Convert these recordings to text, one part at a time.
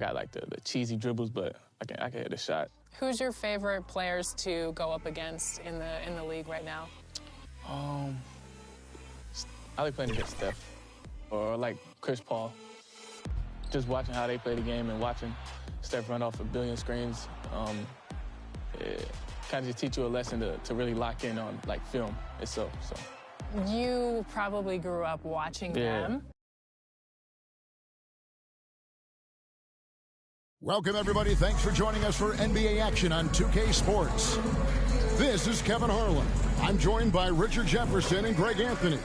got like the cheesy dribbles, but I can hit a shot. Who's your favorite players to go up against in the league right now? I like playing against Steph or like Chris Paul. Just watching how they play the game and watching Steph run off a billion screens, it kind of just teach you a lesson to really lock in on like film itself. So you probably grew up watching them. Welcome, everybody. Thanks for joining us for NBA action on 2K Sports. This is Kevin Harlan. I'm joined by Richard Jefferson and Greg Anthony.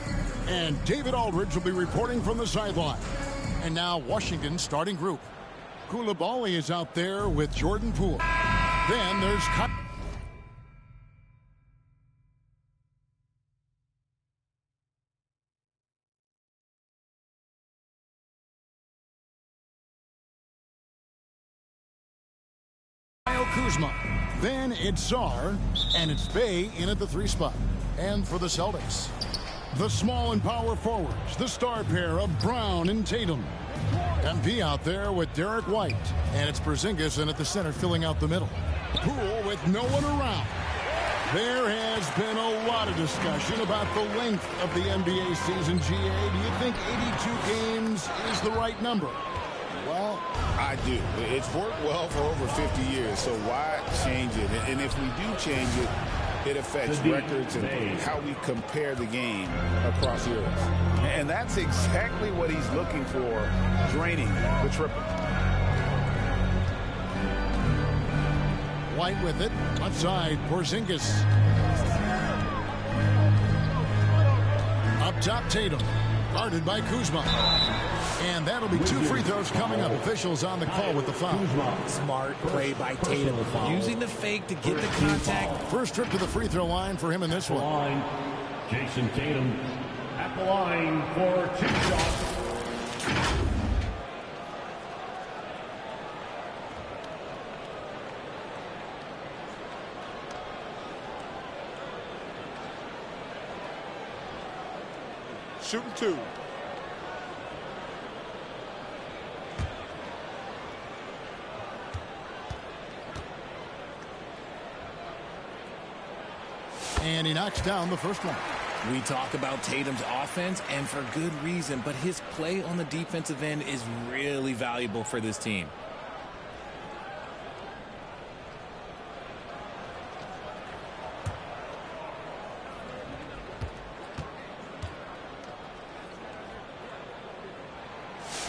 And David Aldridge will be reporting from the sideline. And now Washington's starting group. Koulibaly is out there with Jordan Poole. Then there's Kyle Kuzma. Then it's Czar, and it's Bey in at the 3 spot. And for the Celtics, the small and power forwards, the star pair of Brown and Tatum. MP out there with Derek White, and it's Porzingis in at the center filling out the middle. Poole with no one around. There has been a lot of discussion about the length of the NBA season, GA. Do you think 82 games is the right number? Well, I do. It's worked well for over 50 years, so why change it? And if we do change it, it affects records and how we compare the game across eras. And that's exactly what he's looking for, draining the triple. White with it. Outside, Porzingis. Up top, Tatum. Guarded by Kuzma. And that'll be 2 free throws coming up. Officials on the call with the foul. Smart play by Tatum. Using the fake to get the contact. First trip to the free throw line for him in this one. Jason Tatum at the line for 2 shots. Shooting 2. And he knocks down the first one. We talk about Tatum's offense, and for good reason, but his play on the defensive end is really valuable for this team.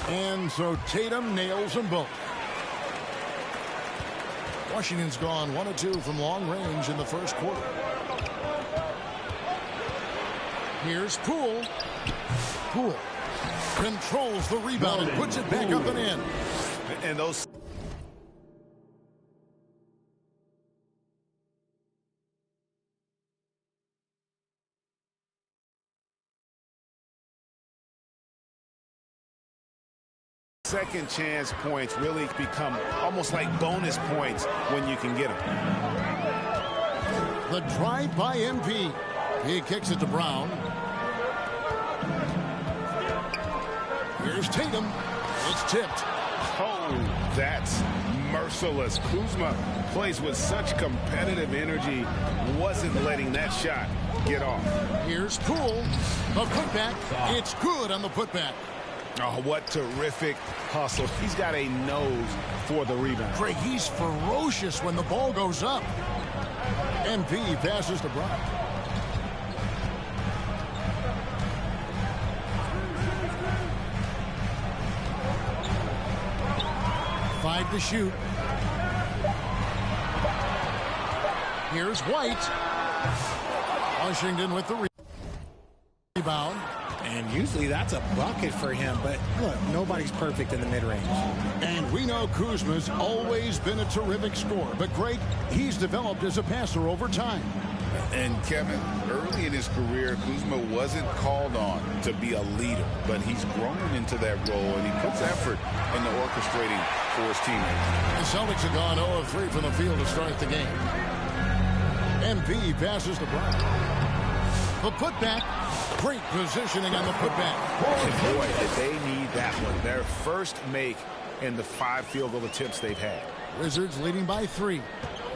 And so Tatum nails them both. Washington's gone 1 of 2 from long range in the first quarter. Here's Poole. Poole controls the rebound and puts it back up and in. And those second chance points really become almost like bonus points when you can get them. The drive by MP. He kicks it to Brown. Here's Tatum. It's tipped. Oh, that's merciless. Kuzma plays with such competitive energy. Wasn't letting that shot get off. Here's Poole. The putback. It's good on the putback. Oh, what terrific hustle. He's got a nose for the rebound. Greg, he's ferocious when the ball goes up. MP passes to Brown. Five to shoot. Here's White. Washington with the rebound. And usually that's a bucket for him, but look, nobody's perfect in the mid-range. And we know Kuzma's always been a terrific scorer, but Greg, he's developed as a passer over time. And Kevin, early in his career, Kuzma wasn't called on to be a leader, but he's grown into that role, and he puts effort into orchestrating for his teammates. The Celtics have gone 0 of 3 from the field to start the game. MP passes to Brown. The putback. Great positioning on the putback. And boy, did they need that one. Their first make in the 5 field goal attempts they've had. Wizards leading by 3.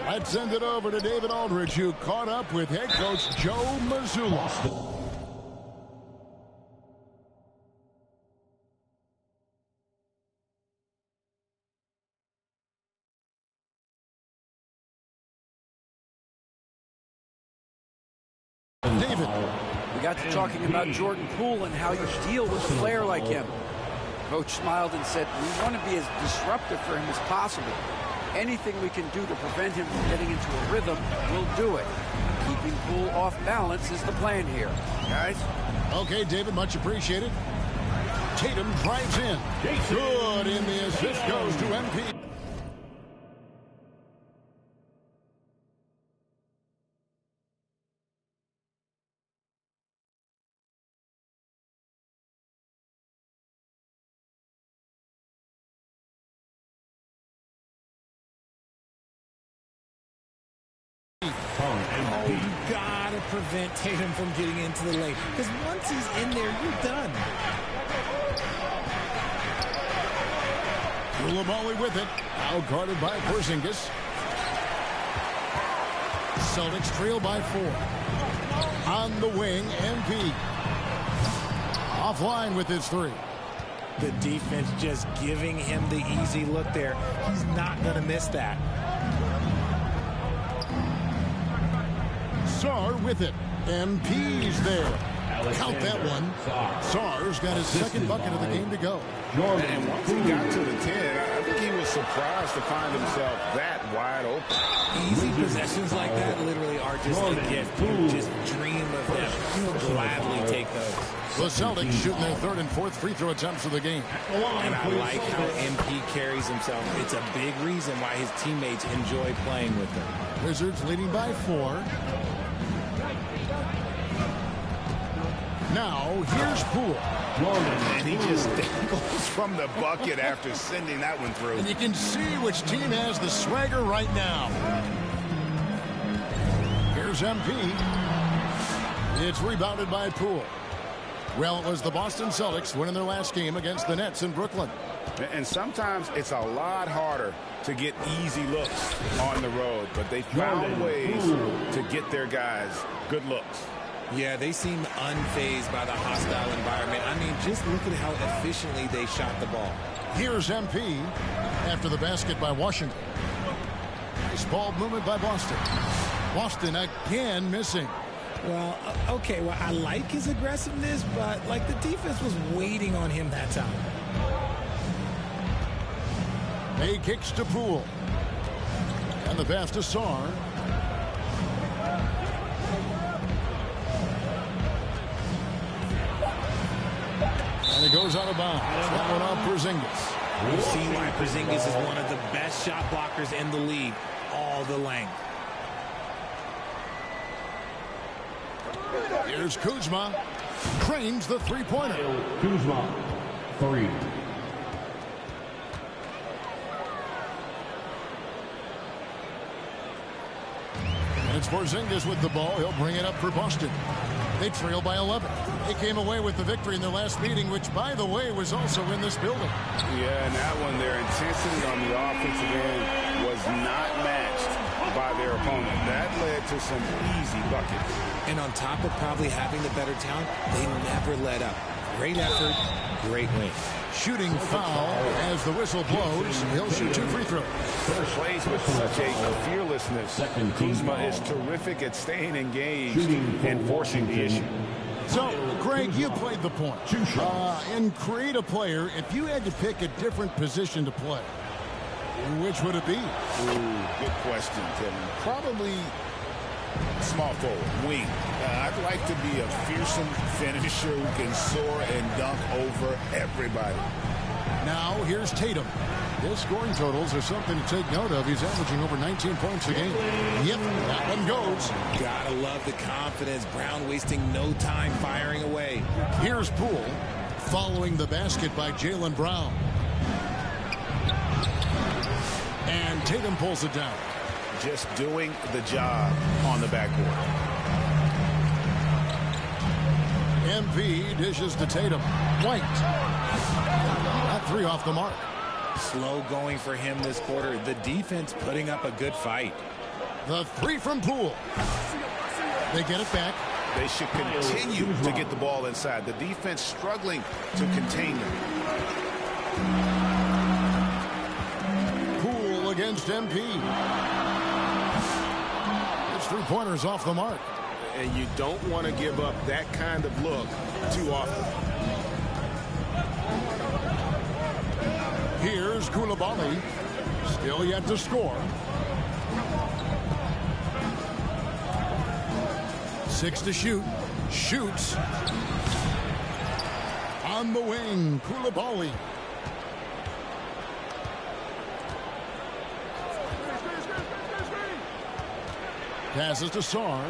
Let's send it over to David Aldridge, who caught up with head coach Joe Mazzulla. David. We got to talking about Jordan Poole and how you deal with a player like him. Coach smiled and said, we want to be as disruptive for him as possible. Anything we can do to prevent him from getting into a rhythm, we'll do it. Keeping Poole off balance is the plan here. Guys? Okay, David, much appreciated. Tatum drives in. Good, and the assist goes to MP. Oh, you gotta prevent Tatum from getting into the lane, because once he's in there, you're done. Koulibaly with it. Out guarded by Porzingis. Celtics trail by 4. On the wing, MP. Offline with his 3. The defense just giving him the easy look there. He's not gonna miss that. Sar with it. MP's there. Count that one. Sar's got his second bucket of the game to go. And once he got to the 10, I think he was surprised to find himself that wide open. Easy possessions like that literally are just a gift. You just dream of them. You'll gladly take those. The Celtics shooting their 3rd and 4th free throw attempts of the game. And I like how MP carries himself. It's a big reason why his teammates enjoy playing with him. Wizards leading by 4. Now, here's Poole. And he just dangles from the bucket after sending that one through. And you can see which team has the swagger right now. Here's MP. It's rebounded by Poole. Well, it was the Boston Celtics winning their last game against the Nets in Brooklyn. And sometimes it's a lot harder to get easy looks on the road, but they found ways to get their guys good looks. Yeah, they seem unfazed by the hostile environment. I mean, just look at how efficiently they shot the ball. Here's MP after the basket by Washington. Nice ball movement by Boston. Boston again missing. Well, okay, well, I like his aggressiveness, but, like, the defense was waiting on him that time. May kicks to Poole. And the pass to Sar. And it goes out of bounds. That one off Porzingis. You see why Porzingis is one of the best shot blockers in the league. All the length. Here's Kuzma. Cranes the three-pointer. Kuzma, 3. And it's Porzingis with the ball. He'll bring it up for Boston. They trail by 11. They came away with the victory in their last meeting, which, by the way, was also in this building. Yeah, and that one, their intensity on the offensive end was not matched by their opponent. That led to some easy buckets. And on top of probably having the better talent, they never let up. Great effort, great win. Shooting foul as the whistle blows. He'll shoot 2 free throws. Plays with such a fearlessness. Kuzma is terrific at staying engaged and forcing the issue. So, Greg, you played the point. In create a player, if you had to pick a different position to play, which would it be? Ooh, good question, Tim. Probably small forward, wing. I'd like to be a fearsome finisher who can soar and dunk over everybody. Now, here's Tatum. His scoring totals are something to take note of. He's averaging over 19 points a game. Yep, that one goes. Gotta love the confidence. Brown wasting no time firing away. Here's Poole following the basket by Jaylen Brown. And Tatum pulls it down. Just doing the job on the backboard. MP dishes to Tatum. White. That 3 off the mark. Slow going for him this quarter. The defense putting up a good fight. The three from Poole. They get it back. They should continue to get the ball inside. The defense struggling to contain them. Poole against MP. His three-pointers off the mark. And you don't want to give up that kind of look too often. Here's Koulibaly. Still yet to score. 6 to shoot. Shoots. On the wing, Koulibaly. Passes to Sarr.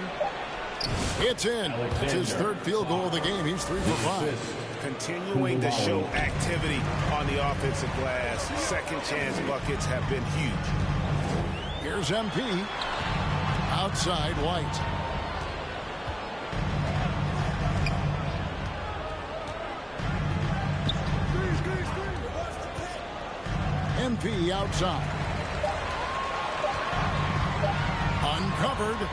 It's in. It's his third field goal of the game. He's 3 for 5. Continuing to show activity on the offensive glass. Second chance buckets have been huge. Here's MP. Outside White. MP outside. Uncovered.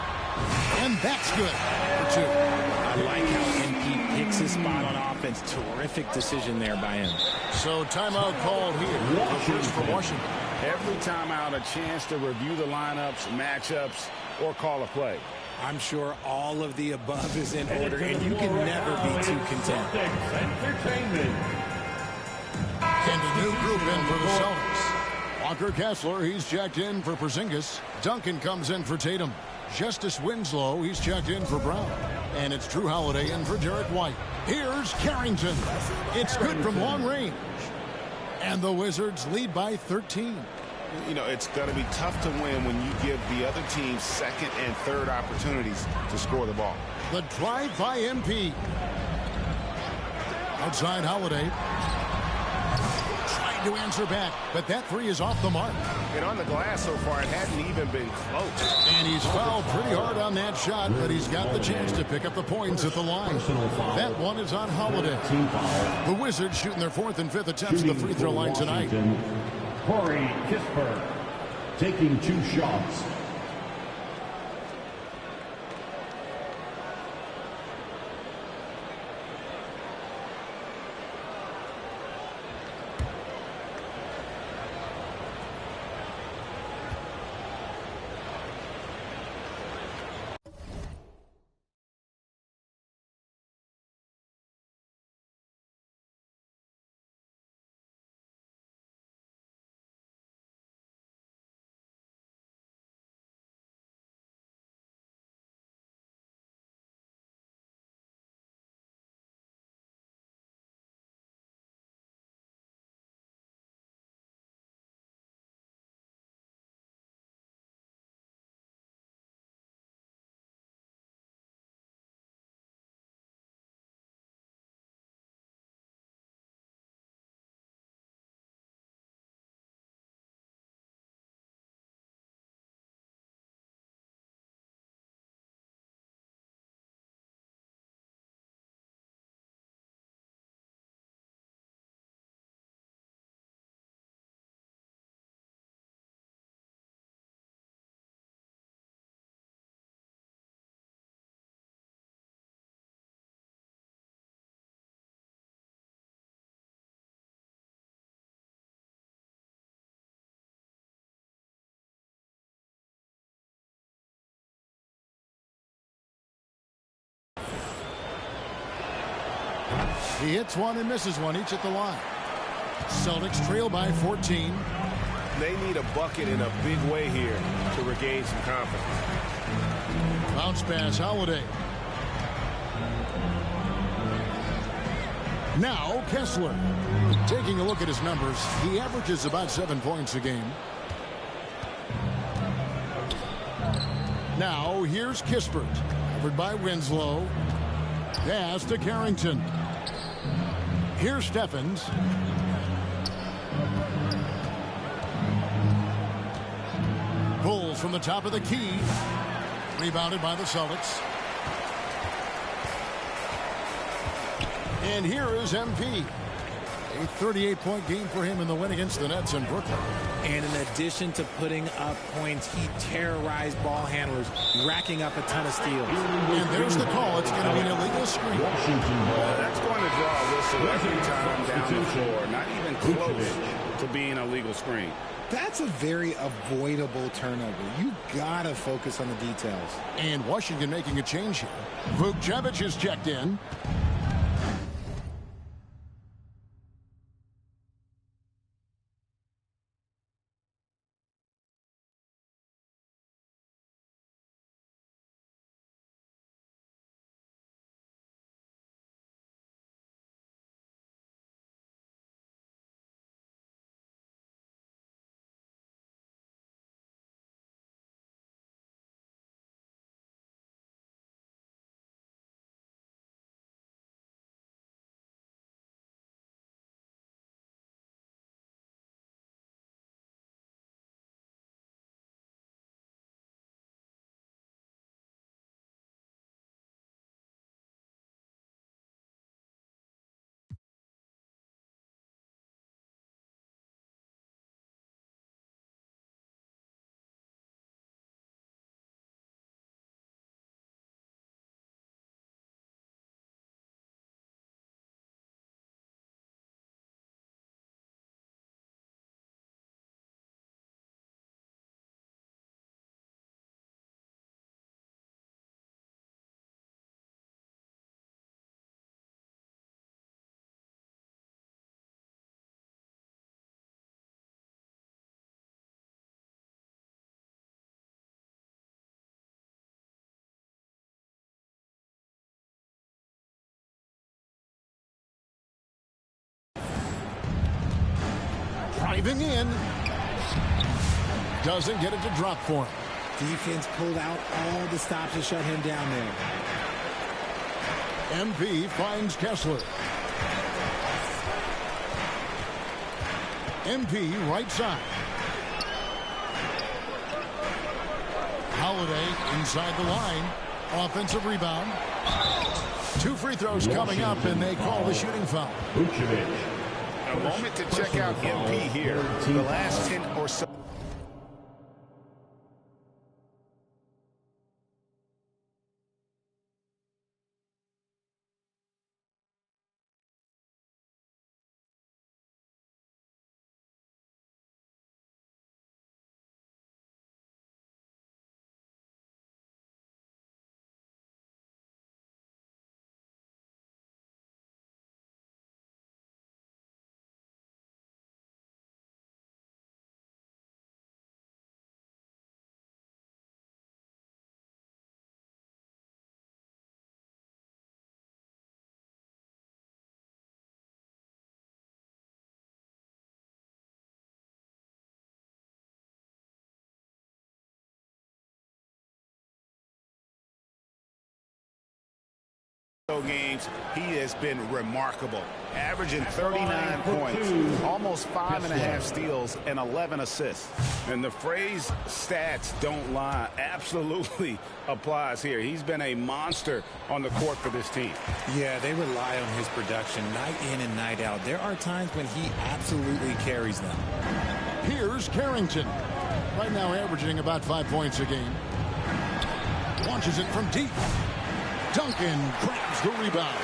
And that's good for 2. I like how MP picks his spot on offense. Terrific decision there by him. So timeout called here. First for Washington. Every timeout a chance to review the lineups, matchups, or call a play. I'm sure all of the above is in order, and you can never be too content. And a new group in for the Celtics. Walker Kessler, he's checked in for Porzingis. Duncan comes in for Tatum. Justice Winslow, he's checked in for Brown. And it's Drew Holiday in for Derek White. Here's Carrington. It's good from long range. And the Wizards lead by 13. You know, it's going to be tough to win when you give the other team second and third opportunities to score the ball. The drive by MP. Outside Holiday. Trying to answer back, but that three is off the mark. And on the glass so far, it hadn't even been close. And he's fouled pretty hard on that shot, but he's got the chance to pick up the points at the line. That one is on Holiday. The Wizards shooting their 4th and 5th attempts at the free throw line tonight. Corey Kispert taking 2 shots. He hits one and misses one, each at the line. Celtics trail by 14. They need a bucket in a big way here to regain some confidence. Bounce pass, Holiday. Now Kessler. Taking a look at his numbers, he averages about 7 points a game. Now here's Kispert. Covered by Winslow. Pass to Carrington. Here's Stephens. Pulls from the top of the key. Rebounded by the Celtics. And here is MP. A 38-point game for him in the win against the Nets in Brooklyn. And in addition to putting up points, he terrorized ball handlers, racking up a ton of steals. And there's the call. It's going to be an illegal screen. That's going to draw a whistle every time down the floor. Not even close to being a legal screen. That's a very avoidable turnover. You got to focus on the details. And Washington making a change here. Vukcevic is checked in. Driving in. Doesn't get it to drop for him. Defense pulled out all the stops to shut him down there. MP finds Kessler. MP right side. Holiday inside the line. Offensive rebound. 2 free throws coming up, and they call the shooting foul. A moment to check out MP here. The last 10 or so. Games, he has been remarkable, averaging 39 points, almost 5.5 steals, and 11 assists. And the phrase stats don't lie absolutely applies here. He's been a monster on the court for this team. Yeah, they rely on his production night in and night out. There are times when he absolutely carries them. Here's Carrington. Right now averaging about 5 points a game. Launches it from deep. Duncan grabs the rebound.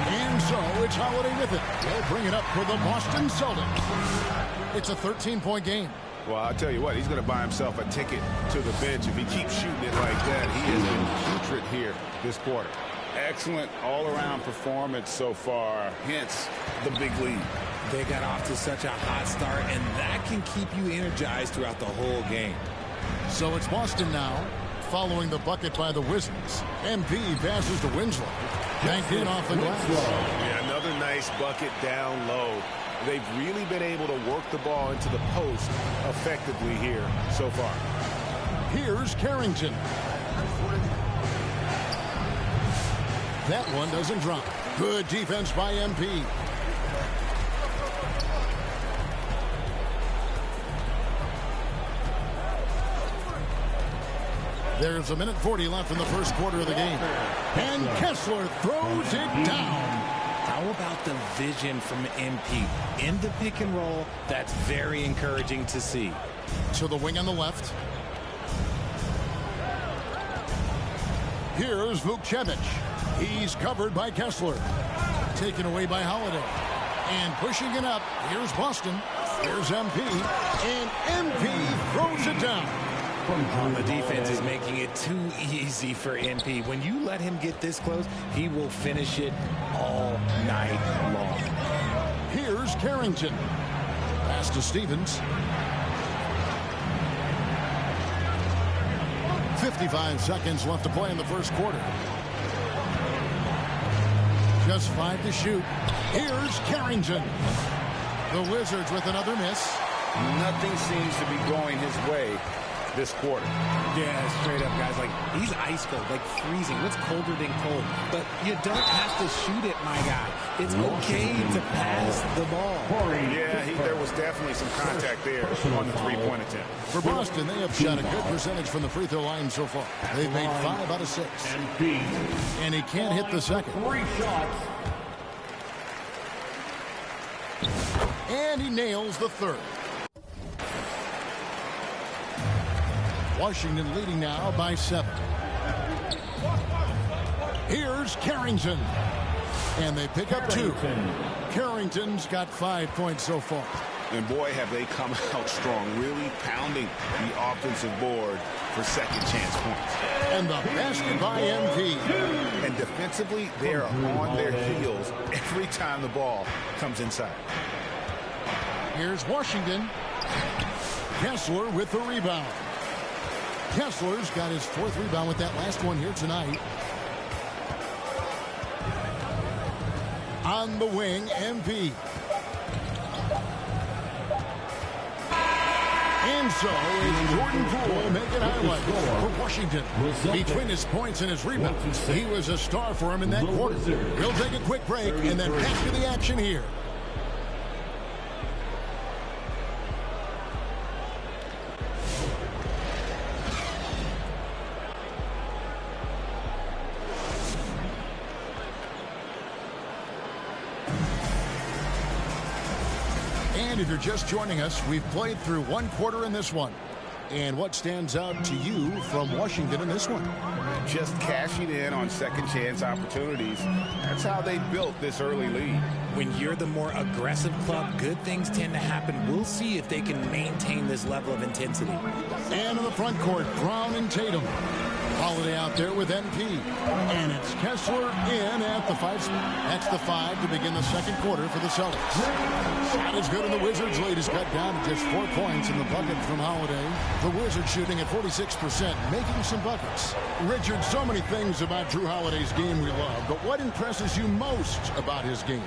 And so it's Holiday with it. They'll bring it up for the Boston Celtics. It's a 13-point game. Well, I'll tell you what, he's going to buy himself a ticket to the bench if he keeps shooting it like that. He has been putrid here this quarter. Excellent all-around performance so far, hence the big lead. They got off to such a hot start, and that can keep you energized throughout the whole game. So it's Boston now, following the bucket by the Wizards. MP passes to Winslow. Banked in off the glass. Yeah, another nice bucket down low. They've really been able to work the ball into the post effectively here so far. Here's Carrington. That one doesn't drop. Good defense by MP. There's 1:40 left in the first quarter of the game. And Kessler throws it down. How about the vision from MP? In the pick and roll, that's very encouraging to see. To the wing on the left. Here's Vukcevic. He's covered by Kessler. Taken away by Holiday. And pushing it up. Here's Boston. Here's MP. And MP throws it down. The defense is making it too easy for MP. When you let him get this close, he will finish it all night long. Here's Carrington. Pass to Stevens. 55 seconds left to play in the first quarter. Just 5 to shoot. Here's Carrington. The Wizards with another miss. Nothing seems to be going his way this quarter. Yeah, straight up, guys. Like, he's ice cold, like freezing. What's colder than cold? But you don't have to shoot it, my guy. It's okay to pass the ball. Yeah, there was definitely some contact there on the three-point attempt. For Boston, they have shot a good percentage from the free throw line so far. They've made 5 out of 6. And he can't hit the second. 3 shots. And he nails the third. Washington leading now by 7. Here's Carrington. And they pick up 2. Carrington's got 5 points so far. And boy, have they come out strong, really pounding the offensive board for second chance points. And the basket by MP. And defensively, they are on their heels every time the ball comes inside. Here's Washington. Kessler with the rebound. Kessler's got his 4th rebound with that last one here tonight. On the wing, MP. And so is Jordan Poole making highlights for Washington. Between his points and his rebounds, he was a star for him in that quarter. He'll take a quick break and then back to the action here. And if you're just joining us, we've played through 1 quarter in this one. And what stands out to you from Washington in this one? Just cashing in on second chance opportunities. That's how they built this early lead. When you're the more aggressive club, good things tend to happen. We'll see if they can maintain this level of intensity. And in the front court, Brown and Tatum. Holiday out there with MP. And it's Kessler in at the 5. That's the 5 to begin the second quarter for the Celtics. Shot is good, and the Wizards' lead is cut down to just 4 points in the bucket from Holiday. The Wizards shooting at 46%, making some buckets. Richard, so many things about Drew Holiday's game we love, but what impresses you most about his game?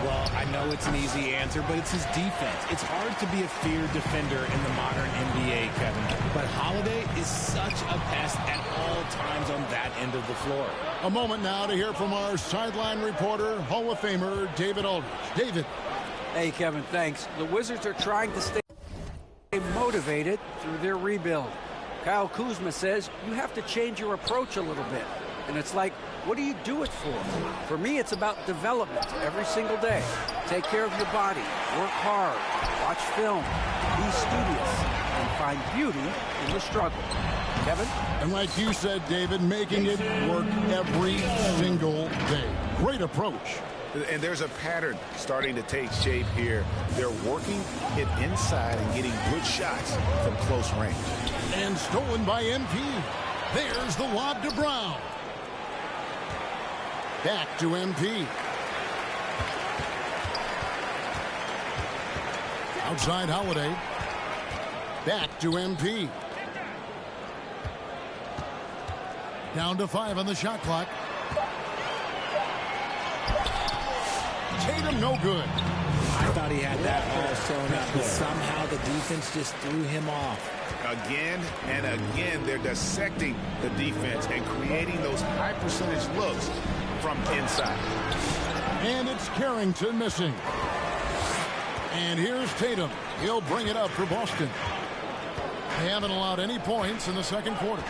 Well, I know it's an easy answer, but it's his defense. It's hard to be a feared defender in the modern NBA, Kevin. But Holiday is such a pest at all times on that end of the floor. A moment now to hear from our sideline reporter, Hall of Famer David Aldridge. David. Hey, Kevin, thanks. The Wizards are trying to stay motivated through their rebuild. Kyle Kuzma says you have to change your approach a little bit. And it's like, what do you do it for? For me, it's about development every single day. Take care of your body, work hard, watch film, be studious, and find beauty in the struggle. Kevin? And like you said, David, making it work every single day. Great approach. And there's a pattern starting to take shape here. They're working it inside and getting good shots from close range. And stolen by MP. There's the lob to Brown. Back to MP. Outside Holiday. Back to MP. Down to 5 on the shot clock. Tatum no good. I thought he had that ball sewn up, but somehow the defense just threw him off. Again and again, they're dissecting the defense and creating those high percentage looks from inside. And it's Carrington missing. And here's Tatum. He'll bring it up for Boston. They haven't allowed any points in the second quarter.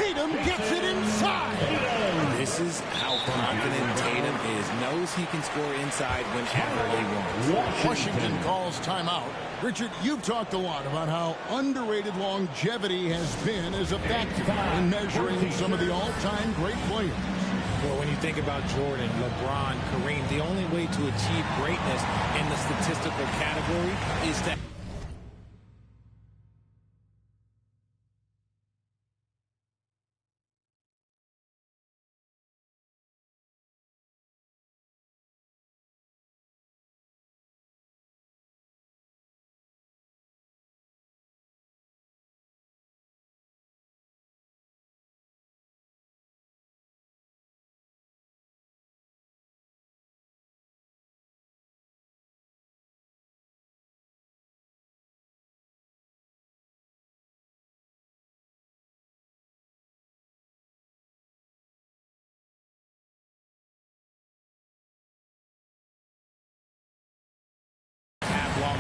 Tatum gets it inside. This is how confident Tatum is. Knows he can score inside whenever he wants. Washington calls timeout. Richard, you've talked a lot about how underrated longevity has been as a factor in measuring some of the all-time great players. Well, when you think about Jordan, LeBron, Kareem, the only way to achieve greatness in the statistical category is to have long.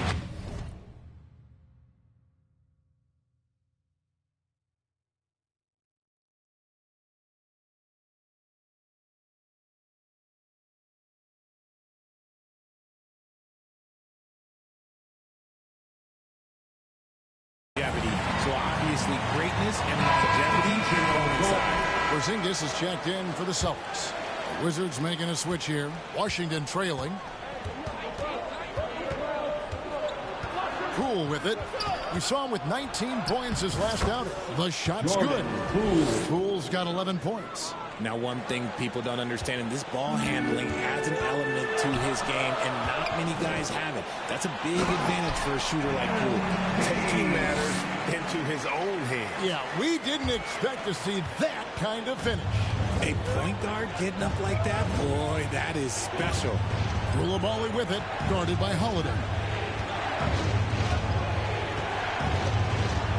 So obviously greatness and longevity can coincide. Porzingis is checked in for the Celtics. The Wizards making a switch here. Washington trailing. Poole with it. We saw him with 19 points his last outing. The shot's good. Poole's got 11 points. Now, one thing people don't understand, and this ball handling adds an element to his game, and not many guys have it. That's a big advantage for a shooter like Poole. Taking matters into his own hands. Yeah, we didn't expect to see that kind of finish. A point guard getting up like that, boy, that is special. Koulibaly with it, guarded by Holiday.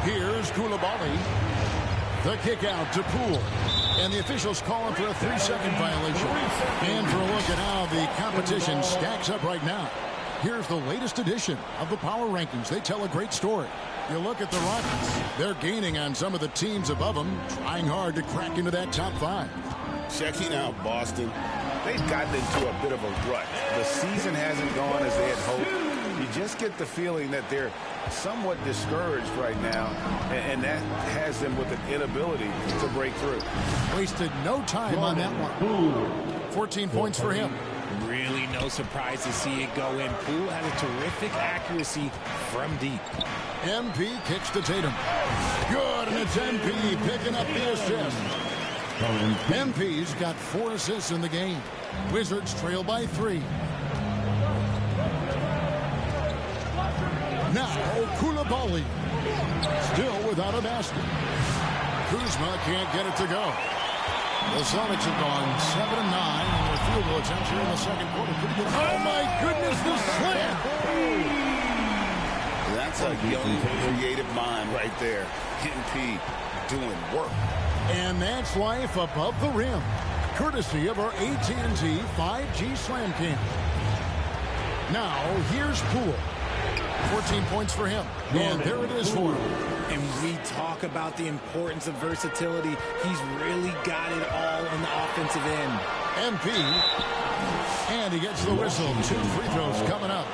Here's Koulibaly. The kick out to Poole. And the officials calling for a 3-second violation. And for a look at how the competition stacks up right now. Here's the latest edition of the power rankings. They tell a great story. You look at the Rockets. They're gaining on some of the teams above them, trying hard to crack into that top 5. Checking out Boston. They've gotten into a bit of a rut. The season hasn't gone as they had hoped. You just get the feeling that they're somewhat discouraged right now, and that has them with an inability to break through. Wasted no time on that one. 14 points for him. Really no surprise to see it go in. Poole has a terrific accuracy from deep. MP kicks to Tatum. Good, and it's MP picking up the assist. MP's got 4 assists in the game. Wizards trail by 3. Now, Koulibaly. Still without a basket. Kuzma can't get it to go. The Celtics have gone 7-9 in their field goal attempts here in the second quarter. Pretty good. Oh, my goodness, the slam. That's a young, creative mind right there. MP doing work. And that's life above the rim. Courtesy of our AT&T 5G Slam Cam. Now, here's Poole. 14 points for him. And there it is for him. And we talk about the importance of versatility. He's really got it all on the offensive end. MP. And he gets the whistle. 2 free throws coming up.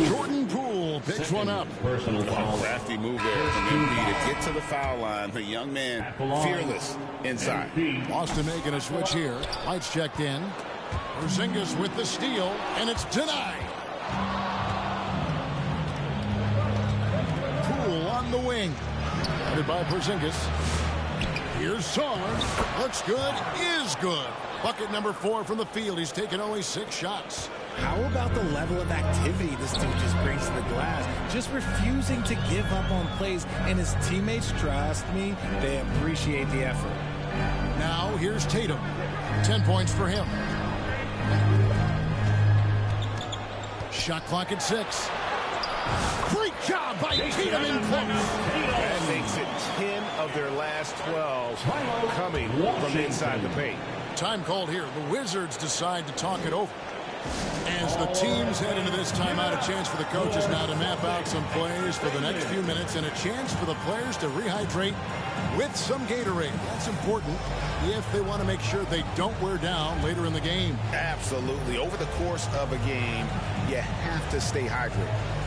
Jordan Poole picks one up. Personal foul. Crafty move there from MP to get to the foul line. The young man, fearless inside. Boston making a switch here. Lights checked in. Porzingis with the steal, and it's denied. Poole on the wing. Headed by Porzingis. Here's Sarr. Looks good, is good. Bucket number 4 from the field. He's taken only 6 shots. How about the level of activity this dude just brings to the glass? Just refusing to give up on plays, and his teammates, trust me, they appreciate the effort. Now here's Tatum. 10 points for him. Shot clock at 6. Great job by Tatum in close. That makes it 10 of their last 12 coming from inside the paint. Time called here. The Wizards decide to talk it over. As the teams head into this timeout, a chance for the coaches now to map out some plays for the next few minutes and a chance for the players to rehydrate with some Gatorade. That's important if they want to make sure they don't wear down later in the game. Absolutely. Over the course of a game, you have to stay hydrated.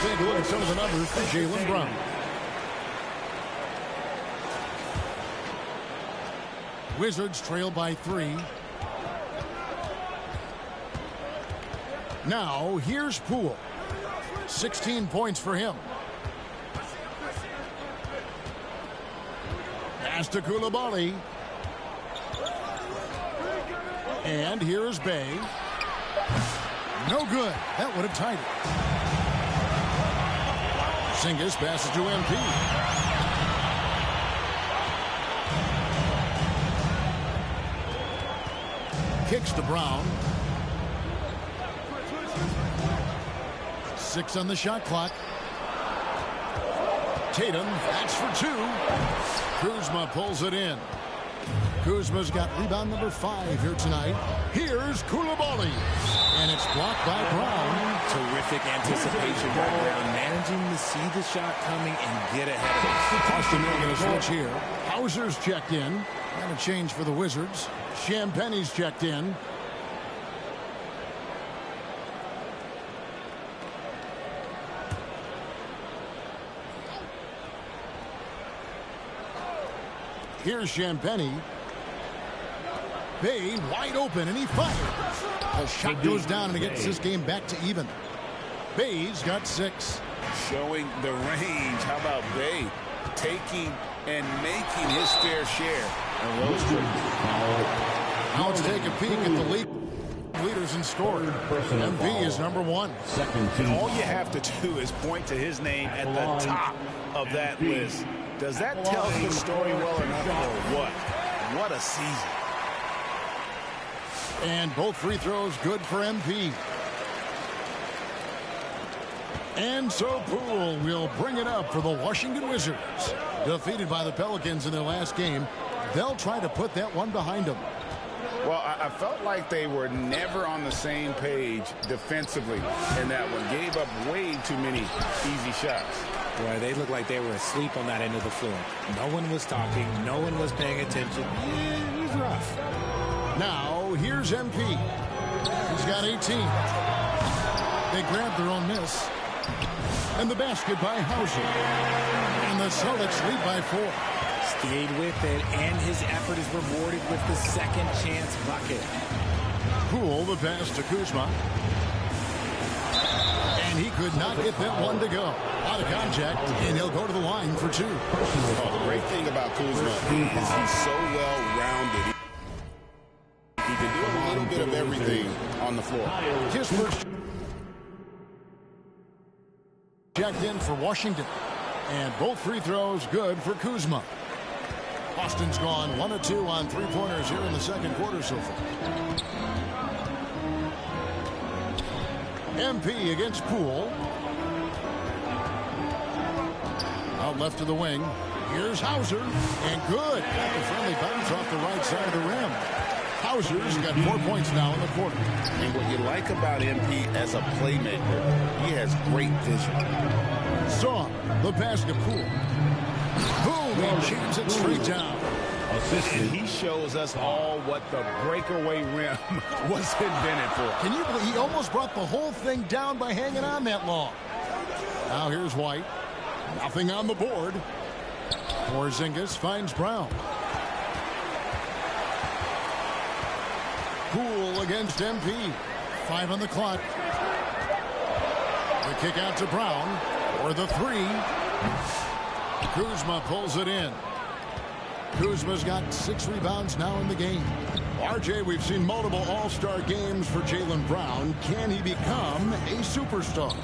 Take a look at some of the numbers for Jaylen Brown. Wizards trail by 3. Now, here's Poole. 16 points for him. Pass to Koulibaly. And here's Bay. No good. That would have tied it. Singis passes to MP. Kicks to Brown. 6 on the shot clock. Tatum, that's for 2. Kuzma pulls it in. Kuzma's got rebound number 5 here tonight. Here's Koulibaly. And it's blocked by Brown. Terrific anticipation by Brown, managing to see the shot coming and get ahead of it. Austin making a switch here. Hauser's checked in. And a change for the Wizards. Champagne's checked in. Here's Champagne. Bay wide open, and he fires. The shot goes down, and it gets this game back to even. Bay's got 6. Showing the range. How about Bay taking and making his fair share of those triples? Now let's take a peek at the league leaders in scoring. MB is number 1. And all you have to do is point to his name at the top of that list. Does that tell the story well enough or what? What a season. And both free throws good for MP. And so Poole will bring it up for the Washington Wizards. Defeated by the Pelicans in their last game, they'll try to put that one behind them. Well, I felt like they were never on the same page defensively in that one. Gave up way too many easy shots. Boy, they looked like they were asleep on that end of the floor. No one was talking. No one was paying attention. Yeah, it was rough. Now, here's MP. He's got 18. They grabbed their own miss. And the basket by Hauser. And the Celtics lead by 4. Stayed with it, and his effort is rewarded with the second chance bucket. Poole, the pass to Kuzma. And he could not get that one to go. Out of contact, and he'll go to the line for 2. The great thing about Kuzma is he's so well-rounded. He can do a little bit of everything on the floor. His first checked in for Washington. And both free throws good for Kuzma. Austin's gone 1 of 2 on 3-pointers here in the second quarter so far. MP against Poole. Out left to the wing. Here's Hauser. And good. Got the friendly bounce off the right side of the rim. Hauser's got 4 points now in the quarter. And what you like about MP as a playmaker, he has great vision. Saw the pass to Poole. Boom, he jams it straight down. And he shows us all what the breakaway rim was invented for. Can you believe he almost brought the whole thing down by hanging on that long? Now here's White. Nothing on the board. Porzingis finds Brown. Poole against MP. 5 on the clock. The kick out to Brown for the 3. Kuzma pulls it in. Kuzma's got 6 rebounds now in the game. RJ, we've seen multiple all-star games for Jaylen Brown. Can he become a superstar?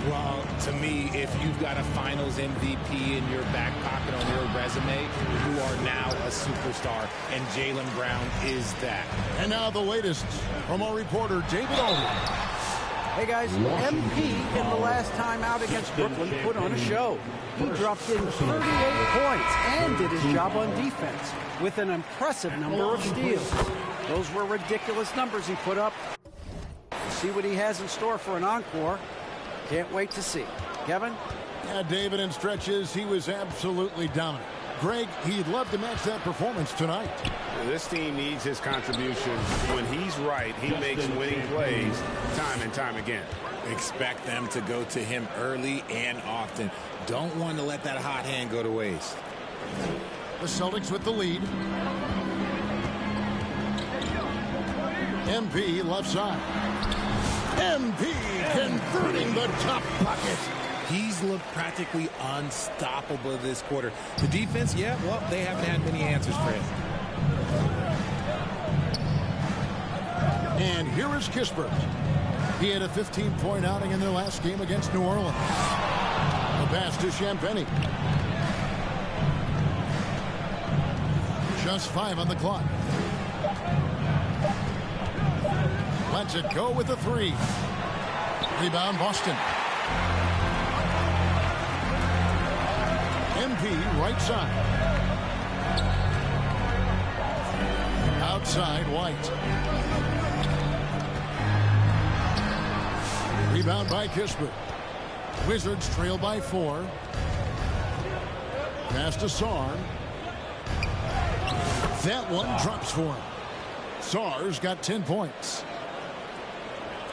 Well, to me, if you've got a finals MVP in your back pocket on your resume, you are now a superstar, and Jaylen Brown is that. And now the latest from our reporter, David Aldridge. Hey guys, MP in the last time out against Brooklyn put on a show. He dropped in 38 points and did his job on defense with an impressive number of steals. Those were ridiculous numbers he put up. We'll see what he has in store for an encore. Can't wait to see. Kevin? Yeah, David, in stretches, he was absolutely dominant. Greg, he'd love to match that performance tonight. This team needs his contribution. When he's right, he makes winning plays time and time again. Expect them to go to him early and often. Don't want to let that hot hand go to waste. The Celtics with the lead. MP left side. MP converting the top bucket. He's looked practically unstoppable this quarter. The defense, yeah, well, they haven't had many answers for him. And here is Kispert. He had a 15-point outing in their last game against New Orleans. The pass to Champagnie. Just 5 on the clock. Lets it go with the 3. Rebound Boston. MP right side. Outside White. Rebound by Kispert. Wizards trail by 4. Pass to Sarr. That one drops for him. Sarr's got 10 points.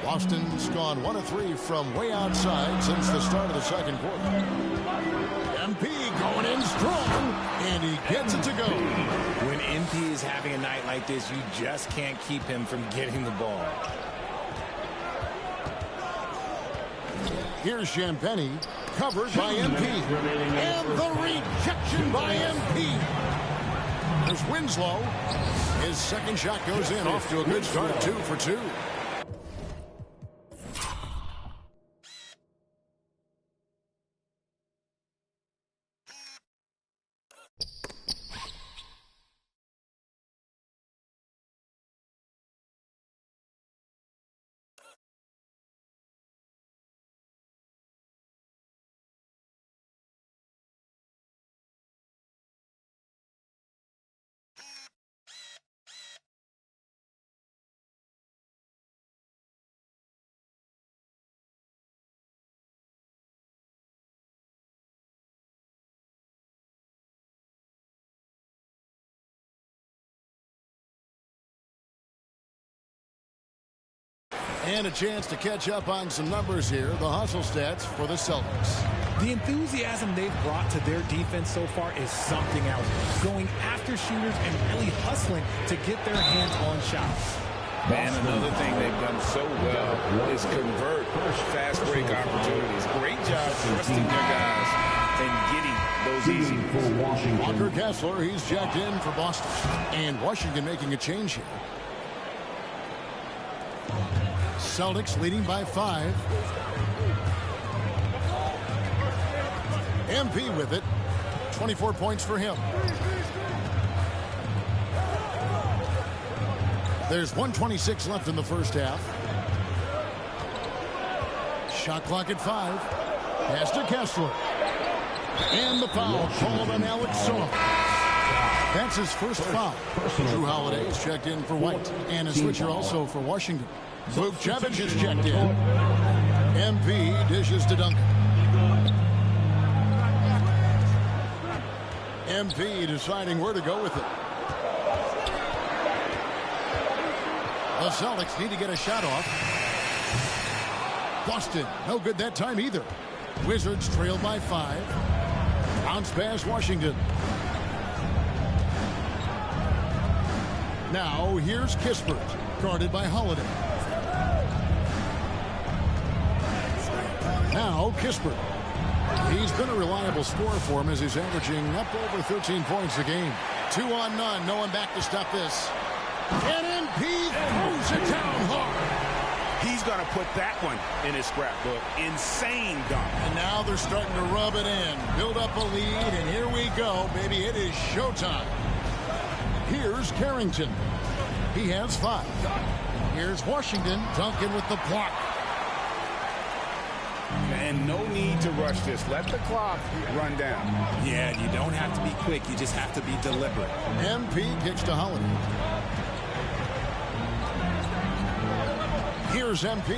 Boston's gone 1 of 3 from way outside since the start of the second quarter. MP going in strong, and he gets it to go. When MP is having a night like this, you just can't keep him from getting the ball. Here's Champagnie, covered by MP. And the rejection by MP. There's Winslow. His second shot goes in, off to a good start, 2 for 2. And a chance to catch up on some numbers here. The hustle stats for the Celtics. The enthusiasm they've brought to their defense so far is something else. Going after shooters and really hustling to get their hands on shots. And another thing they've done so well is convert fast break opportunities. Great job trusting their guys and getting those easy ones. Walker Kessler, he's checked in for Boston. And Washington making a change here. Celtics leading by 5. MP with it. 24 points for him. There's 1:26 left in the first half. Shot clock at 5. Pass to Kessler. And the foul called on Alex Saw. That's his first foul. Drew Holiday is checked in for White. And a switcher also for Washington. Vukcevic is checked in. MP dishes to Duncan. MP deciding where to go with it. The Celtics need to get a shot off. Boston, no good that time either. Wizards trail by 5. Bounce pass Washington. Now here's Kispert, guarded by Holiday. Now Kispert. He's been a reliable scorer for him as he's averaging up over 13 points a game. 2 on none. No one back to stop this. And MP throws it down hard. He's going to put that one in his scrapbook. Insane dunk. And now they're starting to rub it in. Build up a lead, and here we go, baby. It is showtime. Here's Carrington. He has 5. Here's Washington. Duncan with the block. And no need to rush this. Let the clock run down. Yeah, you don't have to be quick. You just have to be deliberate. MP kicks to Holiday. Here's MP.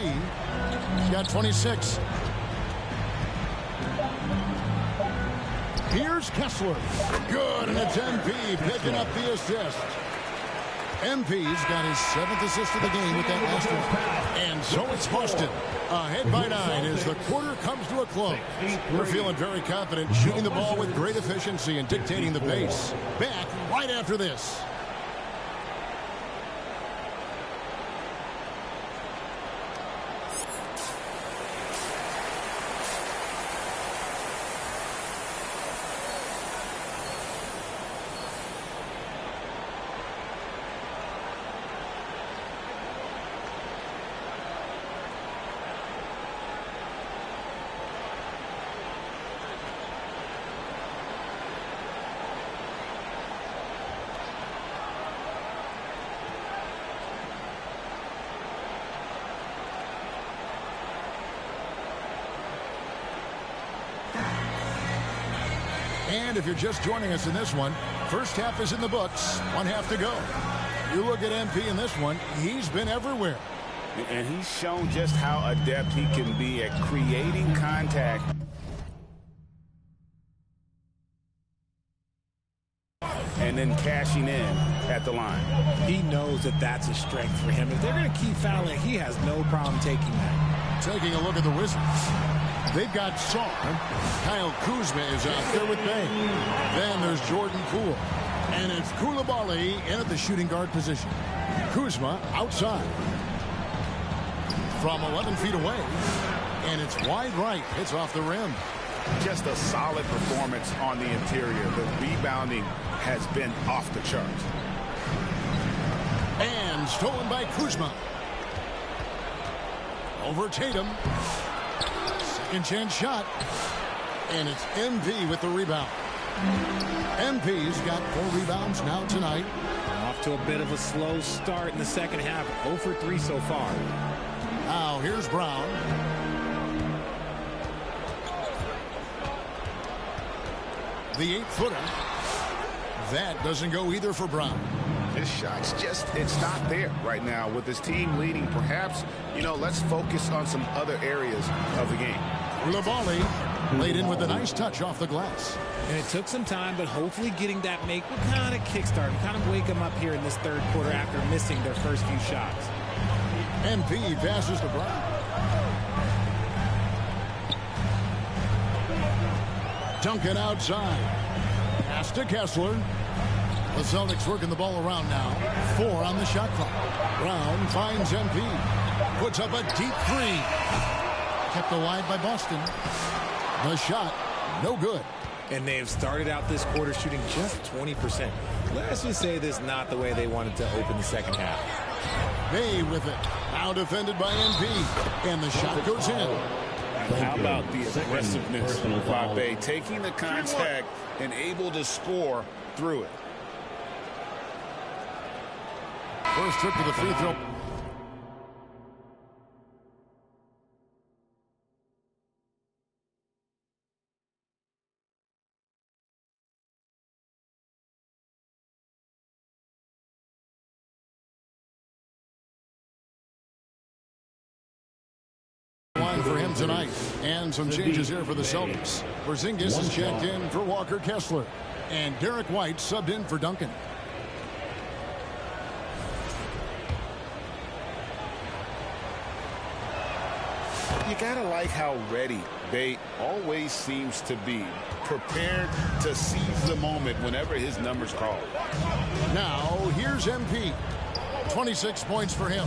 He's got 26. Here's Kessler. Good, and it's MP picking up the assist. MP's got his 7th assist of the game with that last one. And so it's Boston. Ahead by 9 as the quarter comes to a close. We're feeling very confident, shooting the ball with great efficiency and dictating the pace. Back right after this. And if you're just joining us in this one, first half is in the books. 1 half to go. You look at MP in this one, he's been everywhere. And he's shown just how adept he can be at creating contact. And then cashing in at the line. He knows that that's a strength for him. If they're going to keep fouling, he has no problem taking that. Taking a look at the Wizards. They've got Saw. Kyle Kuzma is out there with Bay. Then there's Jordan Poole. And it's Coulibaly in at the shooting guard position. Kuzma outside. From 11 feet away. And it's wide right. Hits off the rim. Just a solid performance on the interior. The rebounding has been off the charts. And stolen by Kuzma. Over Tatum. Second chance shot. And it's MP with the rebound. MP's got 4 rebounds now tonight. Off to a bit of a slow start in the second half. 0 for 3 so far. Now here's Brown. The 8-footer. That doesn't go either for Brown. His shot's just, it's not there right now. With his team leading, perhaps, let's focus on some other areas of the game. Coulibaly laid in with a nice touch off the glass. And it took some time, but hopefully getting that make will kind of kickstart and kind of wake them up here in this third quarter after missing their first few shots. MP passes to Brown. Duncan outside. Pass to Kessler. The Celtics working the ball around now. 4 on the shot clock. Brown finds MP. Puts up a deep 3. Kept wide by Boston. The shot, no good. And they have started out this quarter shooting just 20%. Let's just say this is not the way they wanted to open the second half. Bay with it. Now defended by MP. And the shot goes in. How about the aggressiveness by Bay, taking the contact and able to score through it? First trip to the free throw. in for him tonight. And some changes here for the Celtics. Porzingis is checked in for Walker Kessler. And Derek White subbed in for Duncan. You gotta like how ready Bay always seems to be, prepared to seize the moment whenever his number's called. Now here's MP. 26 points for him.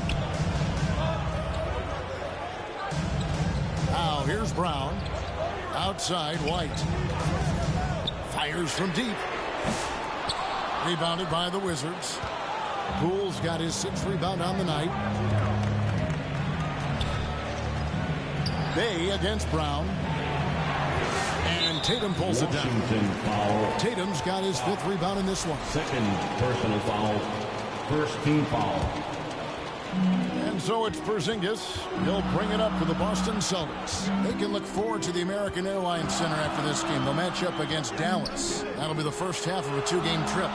Now here's Brown. Outside White. Fires from deep. Rebounded by the Wizards. Poole's got his 6th rebound on the night. Bay against Brown. And Tatum pulls it down. Foul. Tatum's got his 5th rebound in this one. Second personal foul. First team foul. And so it's Porzingis. He'll bring it up for the Boston Celtics. They can look forward to the American Airlines Center after this game. They'll match up against Dallas. That'll be the first half of a 2-game trip.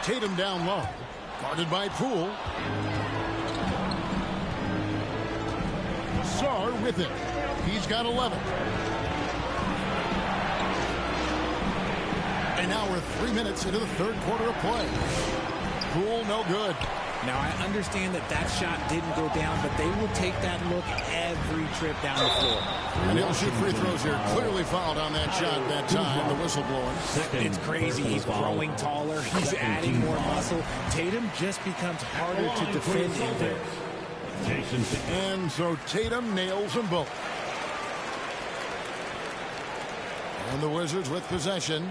Tatum down low. Guarded by Poole. Sar with it. He's got 11. And now we're 3 minutes into the 3rd quarter of play. Poole no good. Now, I understand that shot didn't go down, but they will take that look every trip down the floor. And he'll shoot free throws here. Clearly fouled on that shot that time. The whistle blowing. It's crazy. He's growing taller. He's adding more muscle. Tatum just becomes harder to defend in there. And so Tatum nails them both. And the Wizards with possession.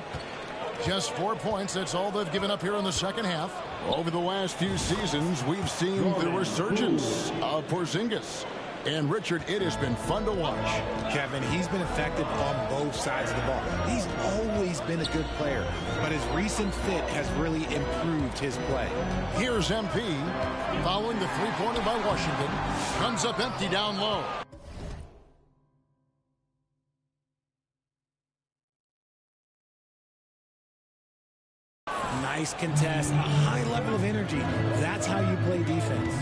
Just 4 points. That's all they've given up here in the second half. Over the last few seasons, we've seen the resurgence of Porzingis. And, Richard, it has been fun to watch. Kevin, he's been effective on both sides of the ball. He's always been a good player, but his recent fit has really improved his play. Here's MP. Following the three-pointer by Washington. Comes up empty down low. Nice contest, a high level of energy. That's how you play defense.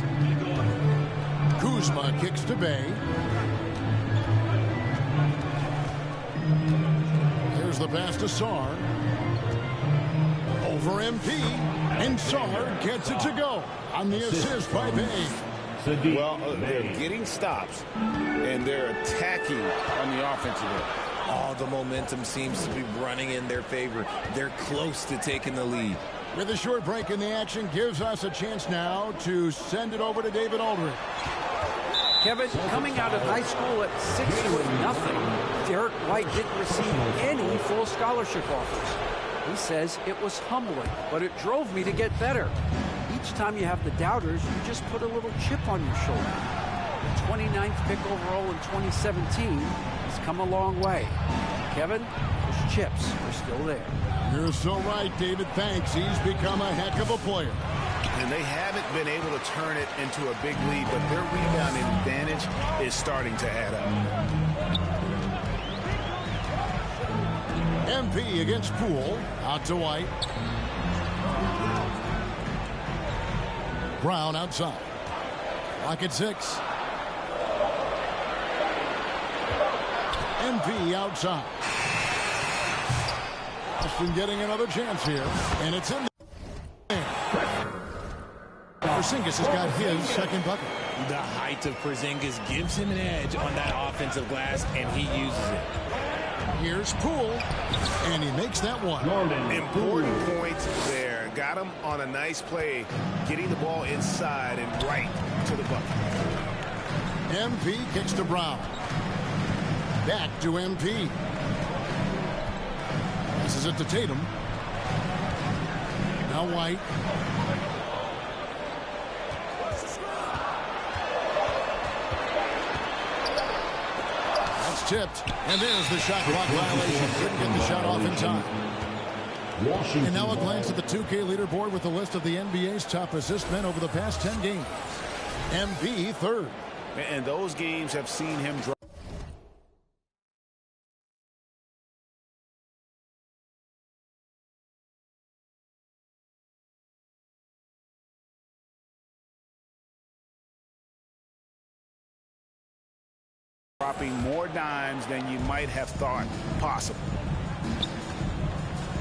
Kuzma kicks to Bay. Here's the pass to Sar. Over MP. And Sar gets it to go on the assist by Bay. Well, they're getting stops, and they're attacking on the offensive end. Oh, the momentum seems to be running in their favor. They're close to taking the lead. With a short break in the action, gives us a chance now to send it over to David Aldridge. Kevin, coming out of high school at 6-0, Derek White didn't receive any full scholarship offers. He says it was humbling, but it drove me to get better. Each time you have the doubters, you just put a little chip on your shoulder. The 29th pick overall in 2017 has come a long way. Kevin, those chips are still there. You're so right, David. Thanks. He's become a heck of a player. And they haven't been able to turn it into a big lead, but their rebounding advantage is starting to add up. MP against Poole. Out to White. Brown outside. Clock at 6. MP outside. Boston getting another chance here. And it's in there. Porzingis has got his second bucket. The height of Porzingis gives him an edge on that offensive glass, and he uses it. Here's Poole, and he makes that one. Important points there. Got him on a nice play, getting the ball inside and right to the bucket. MP kicks to Brown. Back to MP. Passes it to Tatum. Now White. That's tipped. And there's the shot clock violation. Couldn't get the shot off in time. And now a glance at the 2K leaderboard with a list of the NBA's top assist men over the past 10 games. MP third. And those games have seen him drop. dropping more dimes than you might have thought possible.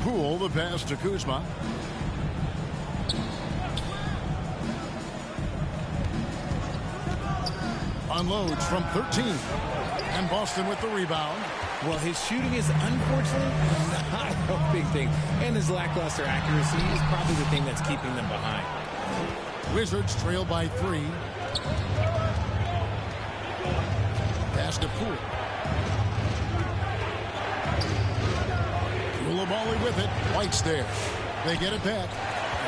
Poole, the pass to Kuzma. Unloads from 13. And Boston with the rebound. Well, his shooting is unfortunately not a big thing. And his lackluster accuracy is probably the thing that's keeping them behind. Wizards trail by 3. Pass to Poole. Koulibaly with it. White's there. They get it back.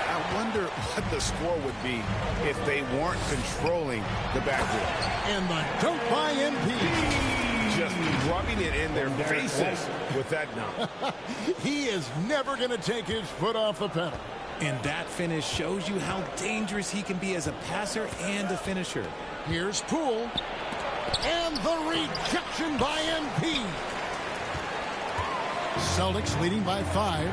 I wonder what the score would be if they weren't controlling the backboard. And the dunk by MP. Just rubbing it in their faces with that dunk. He is never going to take his foot off the pedal. And that finish shows you how dangerous he can be as a passer and a finisher. Here's Poole. And the rejection by MP. Celtics leading by 5.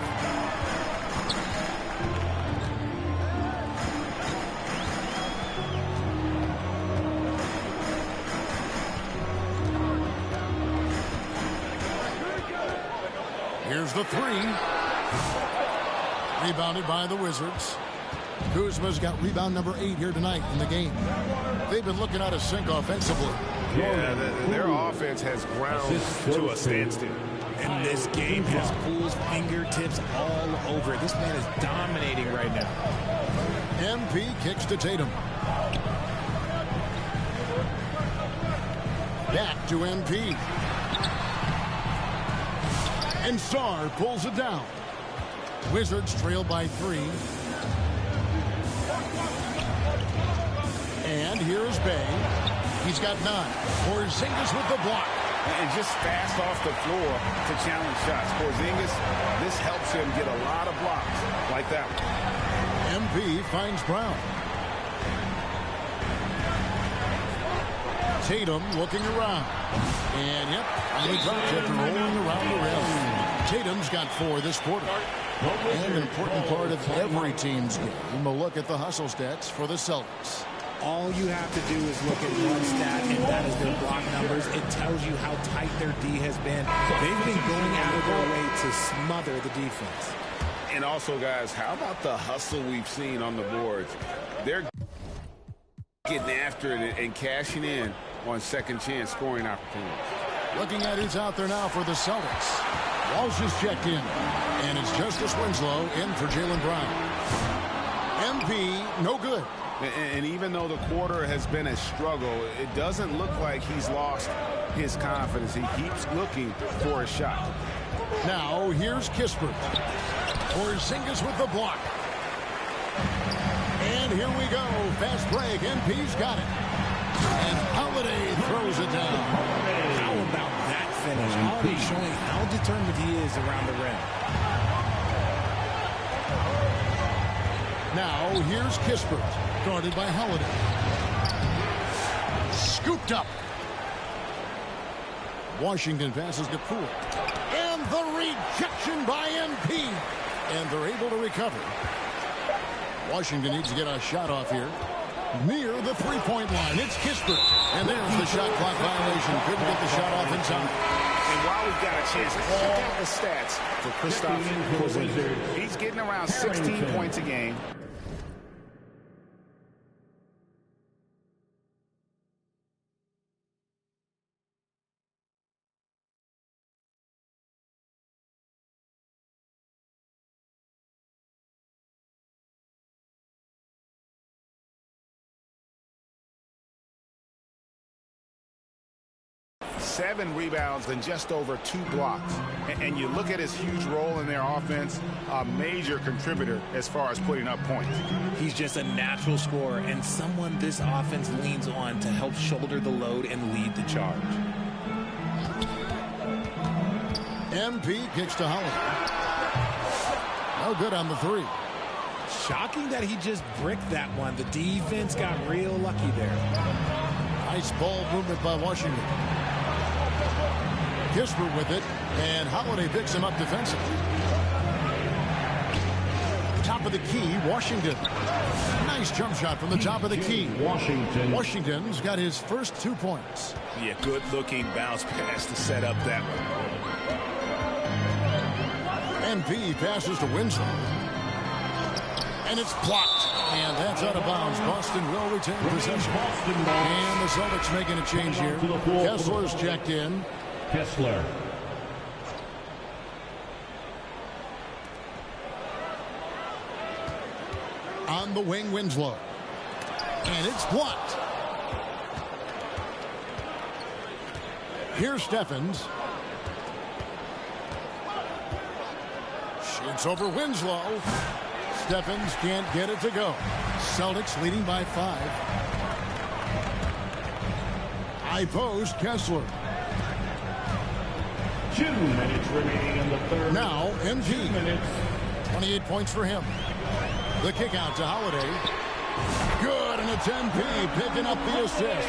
Here's the 3. Rebounded by the Wizards. Kuzma's got rebound number 8 here tonight in the game. They've been looking out of sync offensively. Yeah, their offense has ground to a standstill. And this game has Poole's fingertips all over. This man is dominating right now. MP kicks to Tatum. Back to MP. And Sarr pulls it down. Wizards trail by 3. And here's Bay. He's got 9. Porzingis with the block. And just fast off the floor to challenge shots. Porzingis, this helps him get a lot of blocks like that one. MP finds Brown. Tatum looking around. And, yep, he drops after rolling around the rim. Tatum's got 4 this quarter. And an important part of every team's game, a look at the hustle stats for the Celtics. All you have to do is look at one stat, and that is their block numbers. It tells you how tight their D has been. They've been going out of their way to smother the defense. And also, guys, how about the hustle we've seen on the boards? They're getting after it and cashing in on second chance scoring opportunities. Looking at who's out there now for the Celtics. Walsh is checked in. And it's Justice Winslow in for Jaylen Brown. MP, no good. And even though the quarter has been a struggle, it doesn't look like he's lost his confidence. He keeps looking for a shot. Now, here's Kispert. Porzingis with the block. And here we go. Fast break. MP's got it. And Holiday throws it down. How about that finish? Holiday showing how determined he is around the rim. Now, here's Kispert, guarded by Holiday. Scooped up. Washington passes to Poole. And the rejection by MP. And they're able to recover. Washington needs to get a shot off here. Near the three-point line, it's Kispert. And there's the shot clock violation. Couldn't get the shot off in time. And while we've got a chance, check out the stats for Kristaps Porzingis. He's getting around 16 points a game. Seven rebounds and just over 2 blocks. And you look at his huge role in their offense, a major contributor as far as putting up points. He's just a natural scorer and someone this offense leans on to help shoulder the load and lead the charge. MP kicks to Holiday. No good on the 3. Shocking that he just bricked that one. The defense got real lucky there. Nice ball movement by Washington. Kispert with it, and Holiday picks him up defensively. top of the key, Washington. Nice jump shot from the top of the key. Washington's got his first 2 points. Yeah, good-looking bounce pass to set up that one. MP passes to Winslow. And it's blocked. And that's out of bounds. Boston will retain possession. And the Celtics making a change here. Kessler's checked in. Kessler. On the wing, Winslow. And it's blocked. Here's Stephens. Shoots over Winslow. Stephens can't get it to go. Celtics leading by 5. High post, Kessler. 2 minutes remaining in the third. Now, MG. 2 minutes. 28 points for him. The kick out to Holiday. Good, and it's MP picking up the assist.